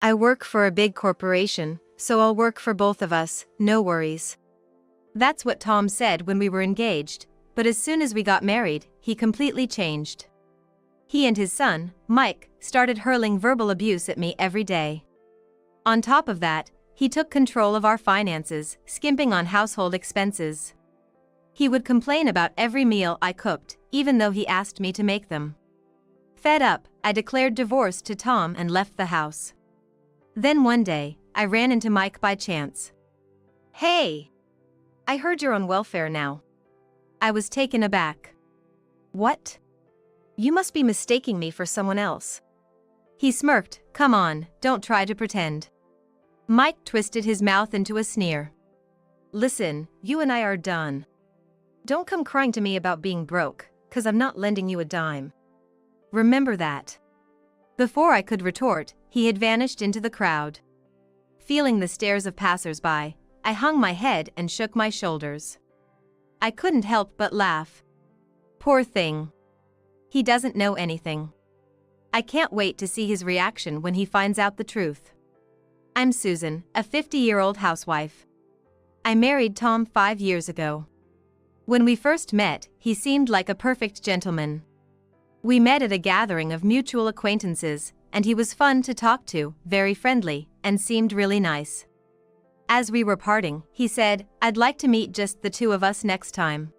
I work for a big corporation, so I'll work for both of us, no worries. That's what Tom said when we were engaged, but as soon as we got married, he completely changed. He and his son, Mike, started hurling verbal abuse at me every day. On top of that, he took control of our finances, skimping on household expenses. He would complain about every meal I cooked, even though he asked me to make them. Fed up, I declared divorce to Tom and left the house. Then one day, I ran into Mike by chance. "Hey! I heard you're on welfare now." I was taken aback. "What? You must be mistaking me for someone else." He smirked. "Come on, don't try to pretend." Mike twisted his mouth into a sneer. "Listen, you and I are done. Don't come crying to me about being broke, 'cause I'm not lending you a dime. Remember that." Before I could retort, he had vanished into the crowd. Feeling the stares of passers-by, I hung my head and shook my shoulders. I couldn't help but laugh. Poor thing. He doesn't know anything. I can't wait to see his reaction when he finds out the truth. I'm Susan, a 50-year-old housewife. I married Tom 5 years ago. When we first met, he seemed like a perfect gentleman. We met at a gathering of mutual acquaintances, and he was fun to talk to, very friendly, and seemed really nice. As we were parting, he said, "I'd like to meet just the two of us next time."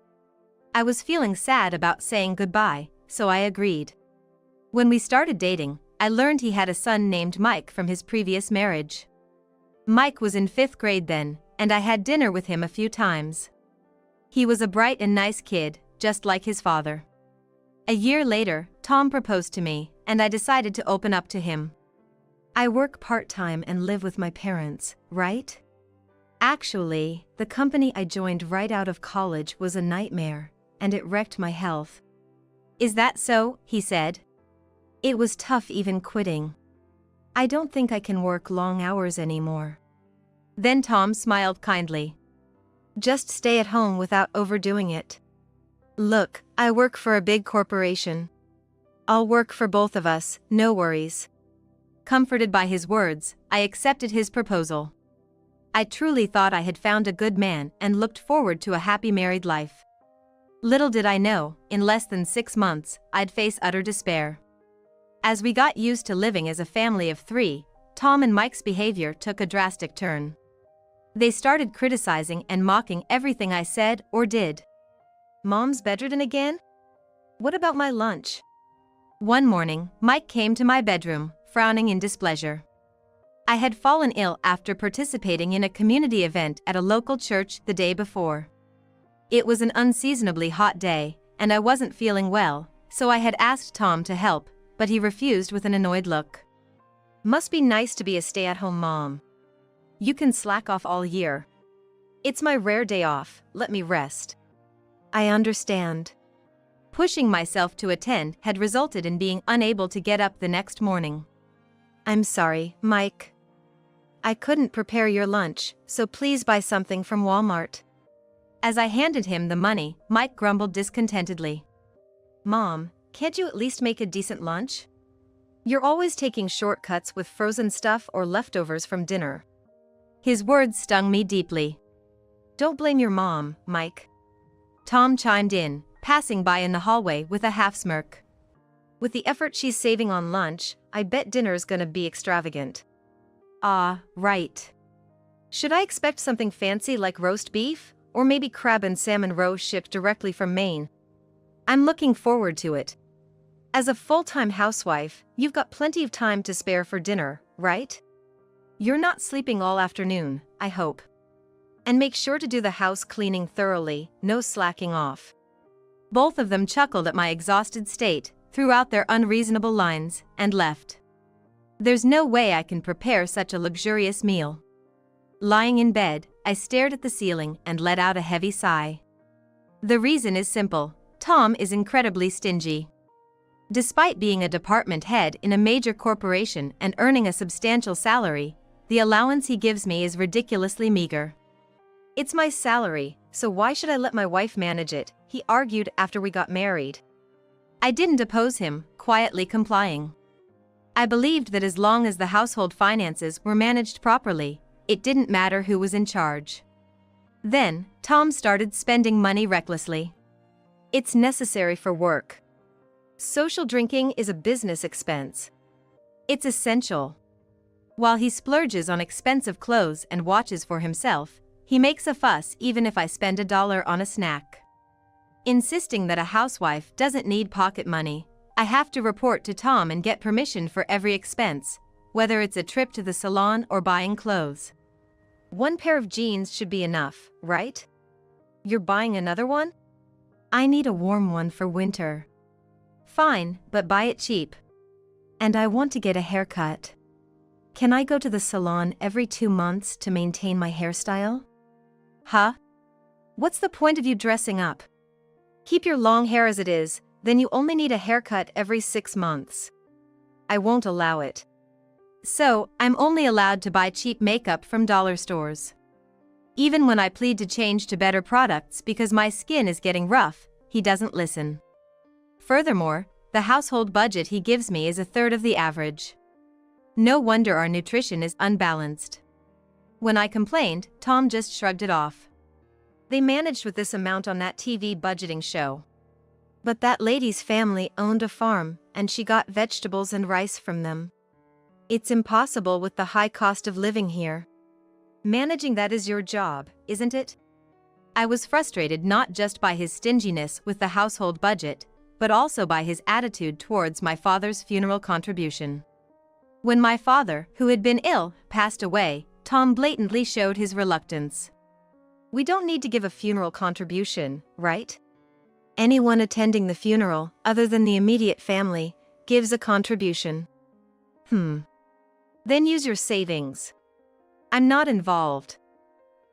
I was feeling sad about saying goodbye, so I agreed. When we started dating, I learned he had a son named Mike from his previous marriage. Mike was in 5th grade then, and I had dinner with him a few times. He was a bright and nice kid, just like his father. A year later, Tom proposed to me, and I decided to open up to him. "I work part-time and live with my parents, right? Actually, the company I joined right out of college was a nightmare, and it wrecked my health." "Is that so?" he said. "It was tough even quitting. I don't think I can work long hours anymore." Then Tom smiled kindly. "Just stay at home without overdoing it. Look, I work for a big corporation. I'll work for both of us, no worries." Comforted by his words, I accepted his proposal. I truly thought I had found a good man and looked forward to a happy married life. Little did I know, in less than 6 months, I'd face utter despair. As we got used to living as a family of 3, Tom and Mike's behavior took a drastic turn. They started criticizing and mocking everything I said or did. "Mom's bedridden again? What about my lunch?" One morning, Mike came to my bedroom, frowning in displeasure. I had fallen ill after participating in a community event at a local church the day before. It was an unseasonably hot day, and I wasn't feeling well, so I had asked Tom to help, but he refused with an annoyed look. "Must be nice to be a stay-at-home mom. You can slack off all year. It's my rare day off, let me rest." I understand. Pushing myself to attend had resulted in being unable to get up the next morning. "I'm sorry, Mike. I couldn't prepare your lunch, so please buy something from Walmart." As I handed him the money, Mike grumbled discontentedly. "Mom, can't you at least make a decent lunch? You're always taking shortcuts with frozen stuff or leftovers from dinner." His words stung me deeply. "Don't blame your mom, Mike." Tom chimed in, passing by in the hallway with a half-smirk. "With the effort she's saving on lunch, I bet dinner's gonna be extravagant." "Ah, right. Should I expect something fancy like roast beef, or maybe crab and salmon roe shipped directly from Maine? I'm looking forward to it. As a full-time housewife, you've got plenty of time to spare for dinner, right? You're not sleeping all afternoon, I hope. And make sure to do the house cleaning thoroughly, no slacking off." Both of them chuckled at my exhausted state, threw out their unreasonable lines, and left. There's no way I can prepare such a luxurious meal. Lying in bed, I stared at the ceiling and let out a heavy sigh. The reason is simple: Tom is incredibly stingy. Despite being a department head in a major corporation and earning a substantial salary, the allowance he gives me is ridiculously meager. "It's my salary, so why should I let my wife manage it?" he argued after we got married. I didn't oppose him, quietly complying. I believed that as long as the household finances were managed properly, it didn't matter who was in charge. Then, Tom started spending money recklessly. It's necessary for work. Social drinking is a business expense. It's essential. While he splurges on expensive clothes and watches for himself, he makes a fuss even if I spend $1 on a snack. Insisting that a housewife doesn't need pocket money, I have to report to Tom and get permission for every expense, whether it's a trip to the salon or buying clothes. One pair of jeans should be enough, right? You're buying another one? I need a warm one for winter. Fine, but buy it cheap. And I want to get a haircut. Can I go to the salon every 2 months to maintain my hairstyle? Huh? What's the point of you dressing up? Keep your long hair as it is, then you only need a haircut every 6 months. I won't allow it. So, I'm only allowed to buy cheap makeup from dollar stores. Even when I plead to change to better products because my skin is getting rough, he doesn't listen. Furthermore, the household budget he gives me is a third of the average. No wonder our nutrition is unbalanced. When I complained, Tom just shrugged it off. They managed with this amount on that TV budgeting show. But that lady's family owned a farm, and she got vegetables and rice from them. It's impossible with the high cost of living here. Managing that is your job, isn't it? I was frustrated not just by his stinginess with the household budget, but also by his attitude towards my father's funeral contribution. When my father, who had been ill, passed away, Tom blatantly showed his reluctance. We don't need to give a funeral contribution, right? Anyone attending the funeral, other than the immediate family, gives a contribution. Then use your savings. I'm not involved.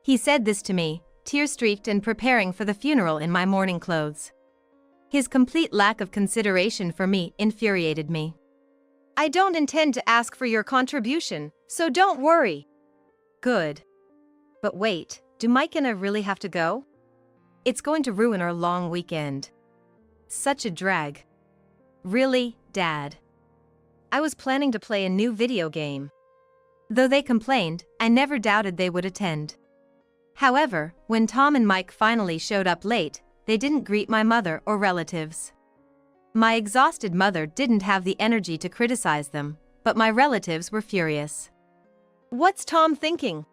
He said this to me, tear-streaked and preparing for the funeral in my mourning clothes. His complete lack of consideration for me infuriated me. I don't intend to ask for your contribution, so don't worry. Good. But wait, do Mike and I really have to go? It's going to ruin our long weekend. Such a drag. Really, Dad? I was planning to play a new video game. Though they complained, I never doubted they would attend. However, when Tom and Mike finally showed up late, they didn't greet my mother or relatives. My exhausted mother didn't have the energy to criticize them, but my relatives were furious. What's Tom thinking?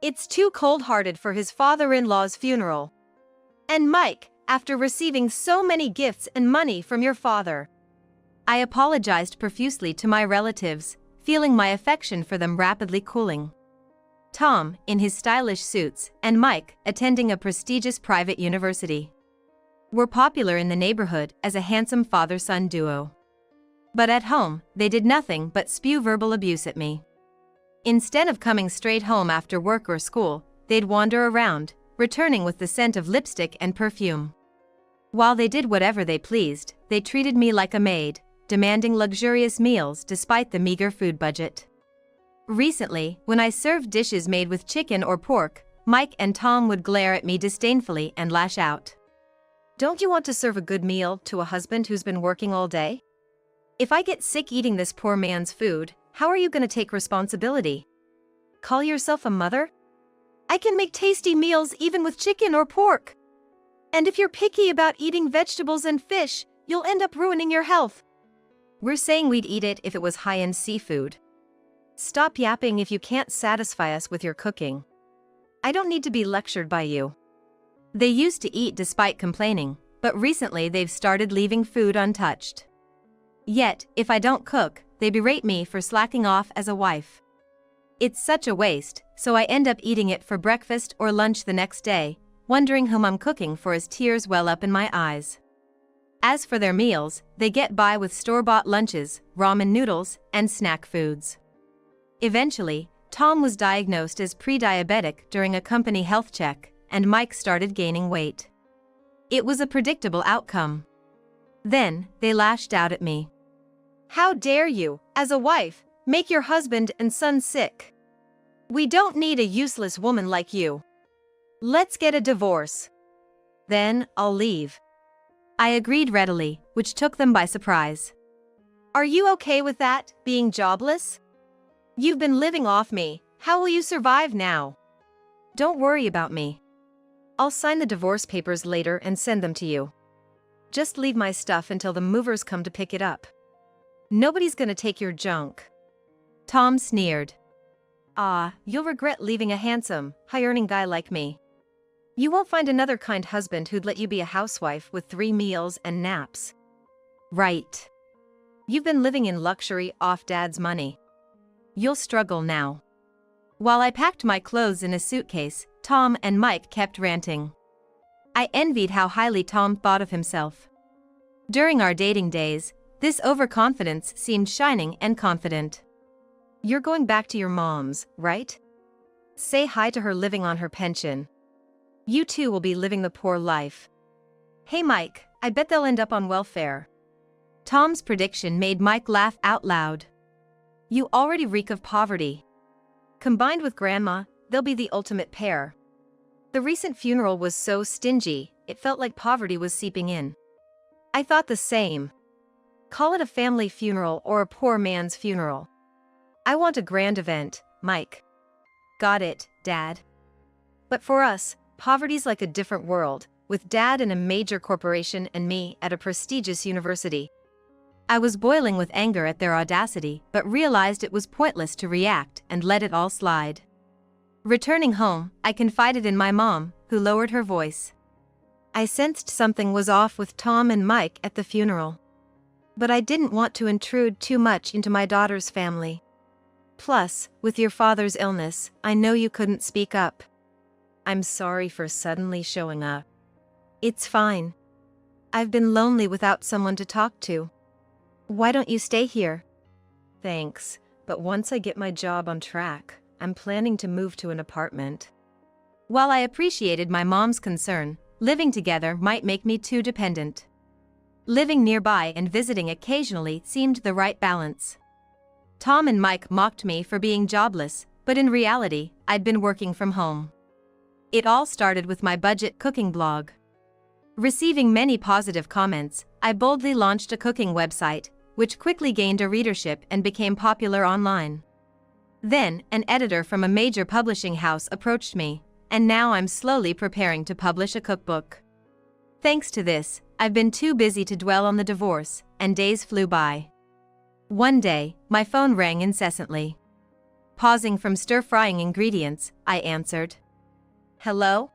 It's too cold-hearted for his father-in-law's funeral. And Mike, after receiving so many gifts and money from your father. I apologized profusely to my relatives, feeling my affection for them rapidly cooling. Tom, in his stylish suits, and Mike, attending a prestigious private university, were popular in the neighborhood as a handsome father-son duo. But at home, they did nothing but spew verbal abuse at me. Instead of coming straight home after work or school, they'd wander around, returning with the scent of lipstick and perfume. While they did whatever they pleased, they treated me like a maid, demanding luxurious meals despite the meager food budget. Recently, when I served dishes made with chicken or pork, Mike and Tom would glare at me disdainfully and lash out. Don't you want to serve a good meal to a husband who's been working all day? If I get sick eating this poor man's food, how are you going to take responsibility? Call yourself a mother? I can make tasty meals even with chicken or pork. And if you're picky about eating vegetables and fish, you'll end up ruining your health. We're saying we'd eat it if it was high-end seafood. Stop yapping if you can't satisfy us with your cooking. I don't need to be lectured by you. They used to eat despite complaining, but recently they've started leaving food untouched. Yet, if I don't cook, they berate me for slacking off as a wife. It's such a waste, so I end up eating it for breakfast or lunch the next day, wondering whom I'm cooking for as tears well up in my eyes. As for their meals, they get by with store-bought lunches, ramen noodles, and snack foods. Eventually, Tom was diagnosed as pre-diabetic during a company health check, and Mike started gaining weight. It was a predictable outcome. Then, they lashed out at me. How dare you, as a wife, make your husband and son sick? We don't need a useless woman like you. Let's get a divorce. Then, I'll leave. I agreed readily, which took them by surprise. Are you okay with that, being jobless? You've been living off me. How will you survive now? Don't worry about me. I'll sign the divorce papers later and send them to you. Just leave my stuff until the movers come to pick it up. Nobody's gonna take your junk. Tom sneered. Ah, you'll regret leaving a handsome, high-earning guy like me. You won't find another kind husband who'd let you be a housewife with 3 meals and naps. Right. You've been living in luxury off Dad's money. You'll struggle now. While I packed my clothes in a suitcase, Tom and Mike kept ranting. I envied how highly Tom thought of himself. During our dating days, this overconfidence seemed shining and confident. You're going back to your mom's, right? Say hi to her living on her pension. You too will be living the poor life. Hey Mike, I bet they'll end up on welfare. Tom's prediction made Mike laugh out loud. You already reek of poverty. Combined with Grandma, they'll be the ultimate pair. The recent funeral was so stingy, it felt like poverty was seeping in. I thought the same. Call it a family funeral or a poor man's funeral. I want a grand event, Mike. Got it, Dad. But for us, poverty's like a different world, with Dad in a major corporation and me at a prestigious university. I was boiling with anger at their audacity, but realized it was pointless to react and let it all slide. Returning home, I confided in my mom, who lowered her voice. I sensed something was off with Tom and Mike at the funeral. But I didn't want to intrude too much into my daughter's family. Plus, with your father's illness, I know you couldn't speak up. I'm sorry for suddenly showing up. It's fine. I've been lonely without someone to talk to. Why don't you stay here? Thanks, but once I get my job on track, I'm planning to move to an apartment. While I appreciated my mom's concern, living together might make me too dependent. Living nearby and visiting occasionally seemed the right balance. Tom and Mike mocked me for being jobless, but in reality, I'd been working from home. It all started with my budget cooking blog. Receiving many positive comments, I boldly launched a cooking website, which quickly gained a readership and became popular online. Then, an editor from a major publishing house approached me, and now I'm slowly preparing to publish a cookbook. Thanks to this, I've been too busy to dwell on the divorce, and days flew by. One day, my phone rang incessantly. Pausing from stir-frying ingredients, I answered. Hello?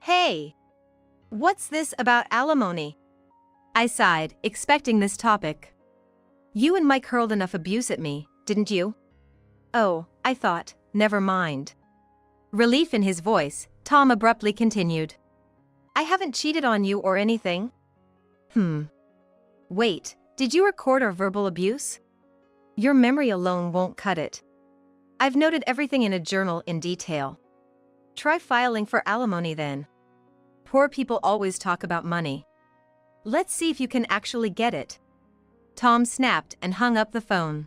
Hey! What's this about alimony? I sighed, expecting this topic. You and Mike hurled enough abuse at me, didn't you? Oh, I thought, never mind. Relief in his voice, Tom abruptly continued. I haven't cheated on you or anything. Wait, did you record our verbal abuse? Your memory alone won't cut it. I've noted everything in a journal in detail. Try filing for alimony then. Poor people always talk about money. Let's see if you can actually get it. Tom snapped and hung up the phone.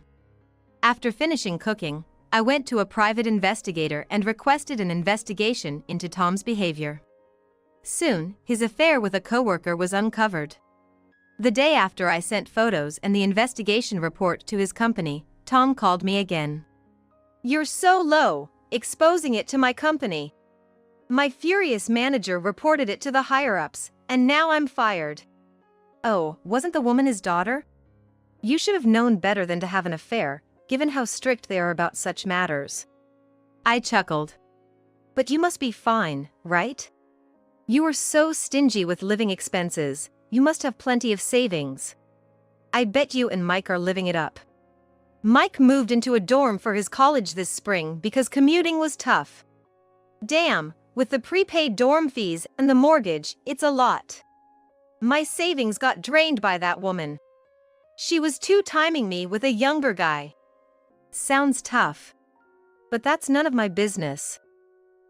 After finishing cooking, I went to a private investigator and requested an investigation into Tom's behavior. Soon, his affair with a coworker was uncovered. The day after I sent photos and the investigation report to his company, Tom called me again. You're so low, exposing it to my company. My furious manager reported it to the higher-ups, and now I'm fired. Oh, wasn't the woman his daughter? You should have known better than to have an affair, given how strict they are about such matters. I chuckled. But you must be fine, right? You are so stingy with living expenses, you must have plenty of savings. I bet you and Mike are living it up. Mike moved into a dorm for his college this spring because commuting was tough. Damn, with the prepaid dorm fees and the mortgage, it's a lot. My savings got drained by that woman. She was two-timing me with a younger guy. Sounds tough. But that's none of my business.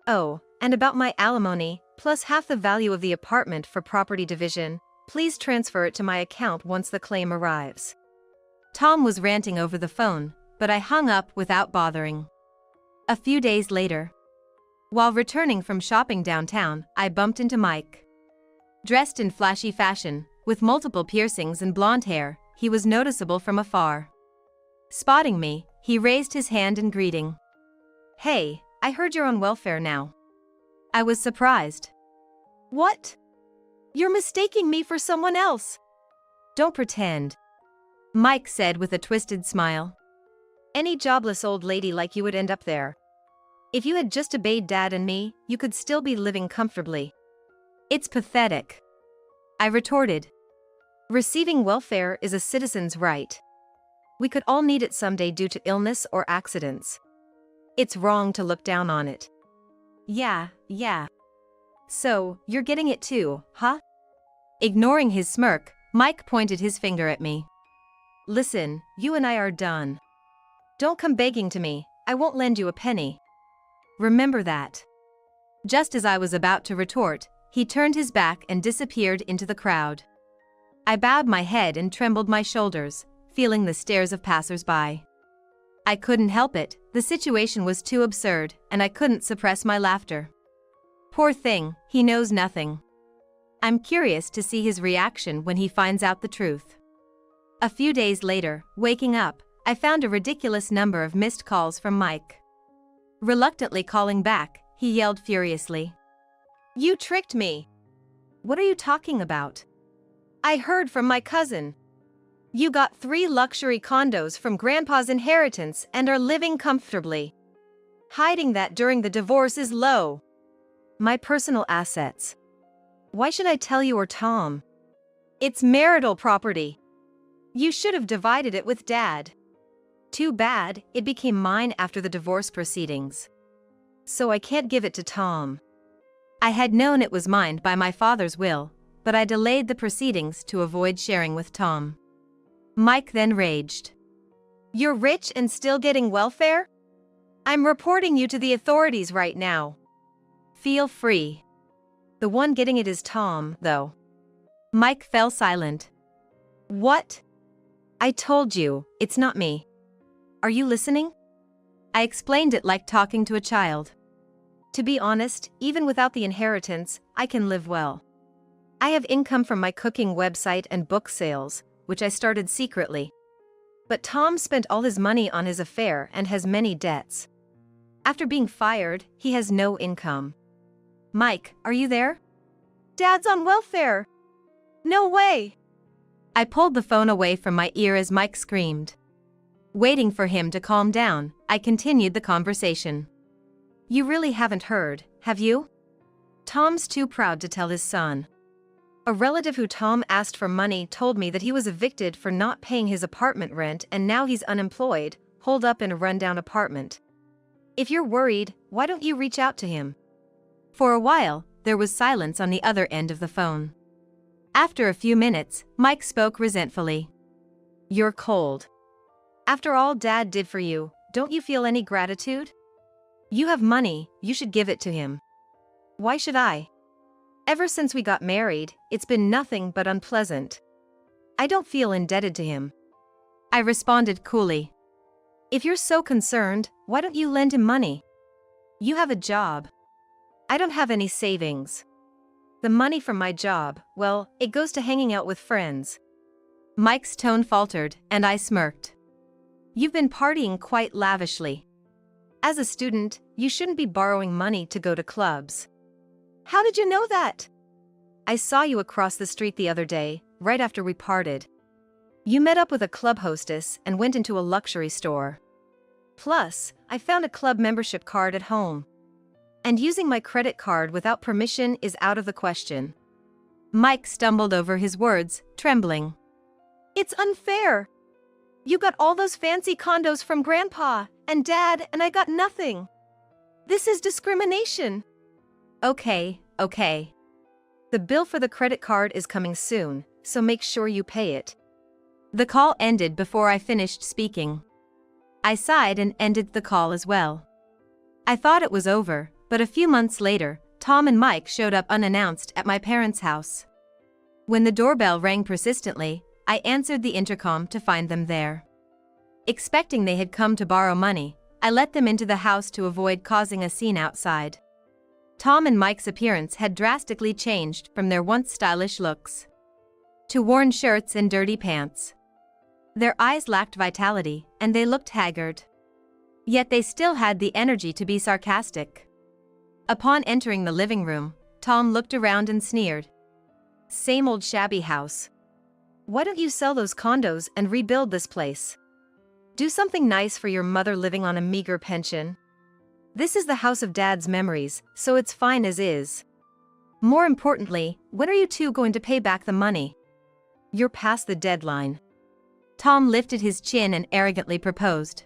Oh, and about my alimony, plus half the value of the apartment for property division, please transfer it to my account once the claim arrives. Tom was ranting over the phone, but I hung up without bothering. A few days later, while returning from shopping downtown, I bumped into Mike. Dressed in flashy fashion, with multiple piercings and blonde hair, he was noticeable from afar. Spotting me, he raised his hand in greeting. "Hey, I heard you're on welfare now." I was surprised. "What? You're mistaking me for someone else." "Don't pretend," Mike said with a twisted smile. "Any jobless old lady like you would end up there. If you had just obeyed Dad and me, you could still be living comfortably." "It's pathetic," I retorted. "Receiving welfare is a citizen's right. We could all need it someday due to illness or accidents. It's wrong to look down on it." Yeah. "So, you're getting it too, huh?" Ignoring his smirk, Mike pointed his finger at me. "Listen, you and I are done. Don't come begging to me, I won't lend you a penny. Remember that." Just as I was about to retort, he turned his back and disappeared into the crowd. I bowed my head and trembled my shoulders, feeling the stares of passers-by. I couldn't help it, the situation was too absurd, and I couldn't suppress my laughter. Poor thing, he knows nothing. I'm curious to see his reaction when he finds out the truth. A few days later, waking up, I found a ridiculous number of missed calls from Mike. Reluctantly calling back, he yelled furiously. "You tricked me." "What are you talking about?" "I heard from my cousin. You got 3 luxury condos from Grandpa's inheritance and are living comfortably. Hiding that during the divorce is low." "My personal assets. Why should I tell you or Tom?" "It's marital property. You should have divided it with Dad." "Too bad, it became mine after the divorce proceedings. So I can't give it to Tom." I had known it was mine by my father's will, but I delayed the proceedings to avoid sharing with Tom. Mike then raged. "You're rich and still getting welfare? I'm reporting you to the authorities right now." "Feel free. The one getting it is Tom, though." Mike fell silent. "What?" "I told you, it's not me. Are you listening?" I explained it like talking to a child. "To be honest, even without the inheritance, I can live well. I have income from my cooking website and book sales, which I started secretly. But Tom spent all his money on his affair and has many debts. After being fired, he has no income." "Mike, are you there?" "Dad's on welfare." "No way." I pulled the phone away from my ear as Mike screamed. Waiting for him to calm down, I continued the conversation. "You really haven't heard, have you? Tom's too proud to tell his son. A relative who Tom asked for money told me that he was evicted for not paying his apartment rent and now he's unemployed, holed up in a rundown apartment. If you're worried, why don't you reach out to him?" For a while, there was silence on the other end of the phone. After a few minutes, Mike spoke resentfully. "You're cold. After all Dad did for you, don't you feel any gratitude? You have money, you should give it to him." "Why should I? Ever since we got married, it's been nothing but unpleasant. I don't feel indebted to him." I responded coolly. "If you're so concerned, why don't you lend him money? You have a job. I don't have any savings. The money from my job, well, it goes to hanging out with friends." Mike's tone faltered, and I smirked. "You've been partying quite lavishly. As a student, you shouldn't be borrowing money to go to clubs." "How did you know that?" "I saw you across the street the other day, right after we parted. You met up with a club hostess and went into a luxury store. Plus, I found a club membership card at home. And using my credit card without permission is out of the question." Mike stumbled over his words, trembling. "It's unfair. You got all those fancy condos from Grandpa and Dad and I got nothing. This is discrimination." Okay. The bill for the credit card is coming soon, so make sure you pay it." The call ended before I finished speaking. I sighed and ended the call as well. I thought it was over, but a few months later, Tom and Mike showed up unannounced at my parents' house. When the doorbell rang persistently, I answered the intercom to find them there. Expecting they had come to borrow money, I let them into the house to avoid causing a scene outside. Tom and Mike's appearance had drastically changed from their once stylish looks to worn shirts and dirty pants. Their eyes lacked vitality, and they looked haggard. Yet they still had the energy to be sarcastic. Upon entering the living room, Tom looked around and sneered. "Same old shabby house. Why don't you sell those condos and rebuild this place? Do something nice for your mother living on a meager pension. This is the house of Dad's memories, so it's fine as is. More importantly, when are you two going to pay back the money? You're past the deadline." Tom lifted his chin and arrogantly proposed.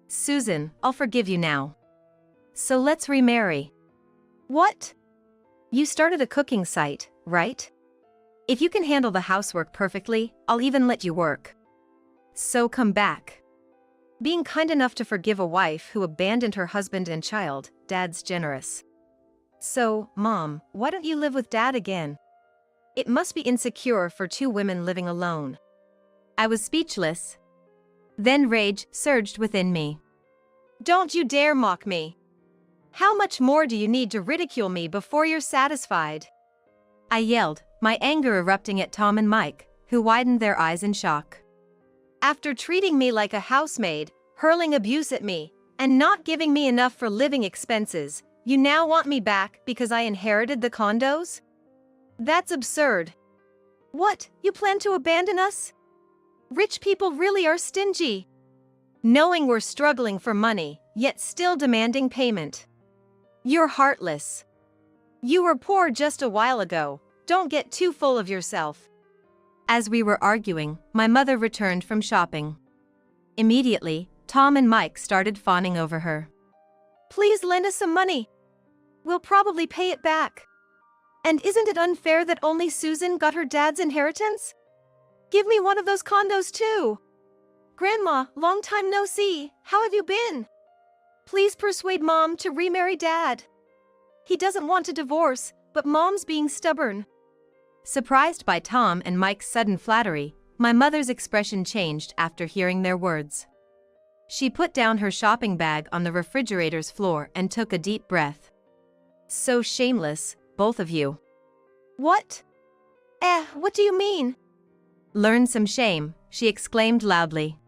"Susan, I'll forgive you now. So let's remarry." "What? You started a cooking site, right? If you can handle the housework perfectly, I'll even let you work. So come back." Being kind enough to forgive a wife who abandoned her husband and child, Dad's generous. "So, Mom, why don't you live with Dad again? It must be insecure for two women living alone." I was speechless. Then rage surged within me. "Don't you dare mock me! How much more do you need to ridicule me before you're satisfied?" I yelled, my anger erupting at Tom and Mike, who widened their eyes in shock. "After treating me like a housemaid, hurling abuse at me, and not giving me enough for living expenses, you now want me back because I inherited the condos? That's absurd. What, you plan to abandon us? Rich people really are stingy. Knowing we're struggling for money, yet still demanding payment. You're heartless. You were poor just a while ago, don't get too full of yourself." As we were arguing, my mother returned from shopping. Immediately, Tom and Mike started fawning over her. "Please lend us some money. We'll probably pay it back. And isn't it unfair that only Susan got her dad's inheritance? Give me one of those condos too. Grandma, long time no see, how have you been? Please persuade Mom to remarry Dad. He doesn't want a divorce, but Mom's being stubborn." Surprised by Tom and Mike's sudden flattery, my mother's expression changed after hearing their words. She put down her shopping bag on the refrigerator's floor and took a deep breath. "So shameless, both of you." "What? What do you mean?" "Learn some shame," she exclaimed loudly.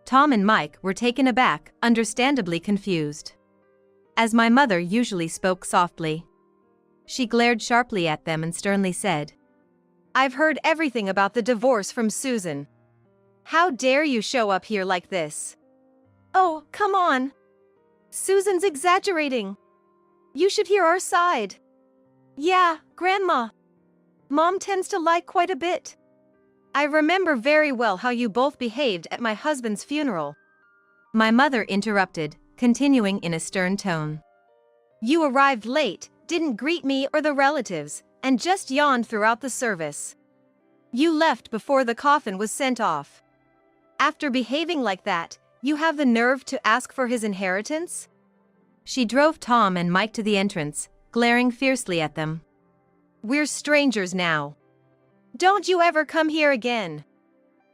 Tom and Mike were taken aback, understandably confused. As my mother usually spoke softly. She glared sharply at them and sternly said, "I've heard everything about the divorce from Susan. How dare you show up here like this? Oh, come on. Susan's exaggerating. You should hear our side. Yeah, Grandma. Mom tends to lie quite a bit. I remember very well how you both behaved at my husband's funeral." My mother interrupted, continuing in a stern tone. "You arrived late, didn't greet me or the relatives, and just yawned throughout the service. You left before the coffin was sent off. After behaving like that, you have the nerve to ask for his inheritance?" She drove Tom and Mike to the entrance, glaring fiercely at them. "We're strangers now. Don't you ever come here again.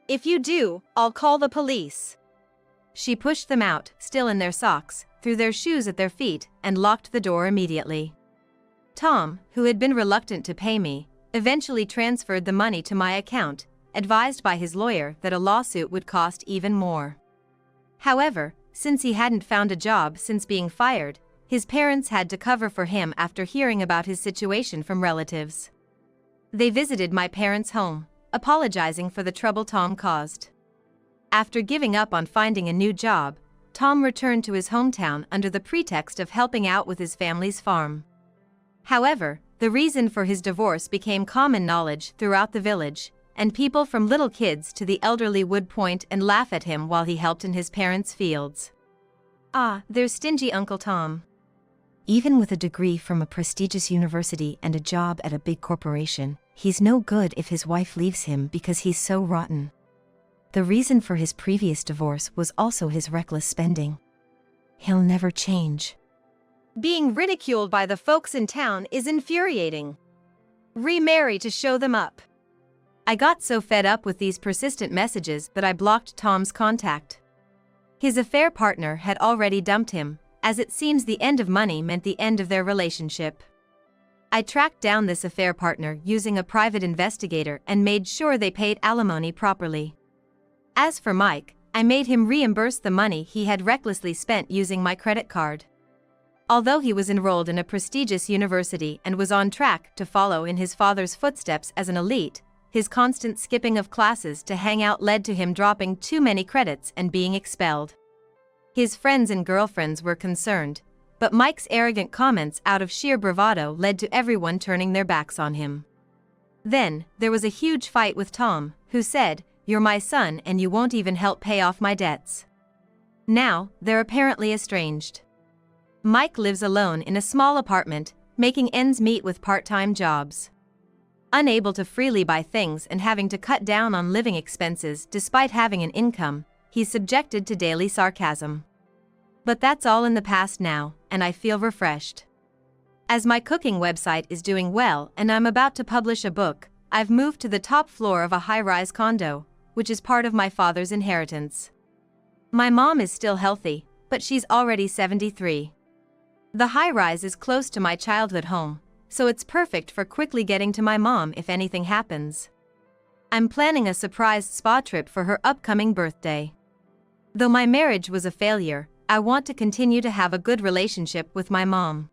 If you do, I'll call the police." She pushed them out, still in their socks, threw their shoes at their feet, and locked the door immediately. Tom, who had been reluctant to pay me, eventually transferred the money to my account, advised by his lawyer that a lawsuit would cost even more. However, since he hadn't found a job since being fired, his parents had to cover for him after hearing about his situation from relatives. They visited my parents' home, apologizing for the trouble Tom caused. After giving up on finding a new job, Tom returned to his hometown under the pretext of helping out with his family's farm. However, the reason for his divorce became common knowledge throughout the village, and people from little kids to the elderly would point and laugh at him while he helped in his parents' fields. "Ah, there's stingy Uncle Tom. Even with a degree from a prestigious university and a job at a big corporation, he's no good if his wife leaves him because he's so rotten. The reason for his previous divorce was also his reckless spending. He'll never change." Being ridiculed by the folks in town is infuriating. Remarry to show them up. I got so fed up with these persistent messages that I blocked Tom's contact. His affair partner had already dumped him, as it seems the end of money meant the end of their relationship. I tracked down this affair partner using a private investigator and made sure they paid alimony properly. As for Mike, I made him reimburse the money he had recklessly spent using my credit card. Although he was enrolled in a prestigious university and was on track to follow in his father's footsteps as an elite, his constant skipping of classes to hang out led to him dropping too many credits and being expelled. His friends and girlfriends were concerned, but Mike's arrogant comments out of sheer bravado led to everyone turning their backs on him. Then, there was a huge fight with Tom, who said, "You're my son and you won't even help pay off my debts." Now, they're apparently estranged. Mike lives alone in a small apartment, making ends meet with part-time jobs. Unable to freely buy things and having to cut down on living expenses despite having an income, he's subjected to daily sarcasm. But that's all in the past now, and I feel refreshed. As my cooking website is doing well and I'm about to publish a book, I've moved to the top floor of a high-rise condo, which is part of my father's inheritance. My mom is still healthy, but she's already 73. The high-rise is close to my childhood home, so it's perfect for quickly getting to my mom if anything happens. I'm planning a surprise spa trip for her upcoming birthday. Though my marriage was a failure, I want to continue to have a good relationship with my mom.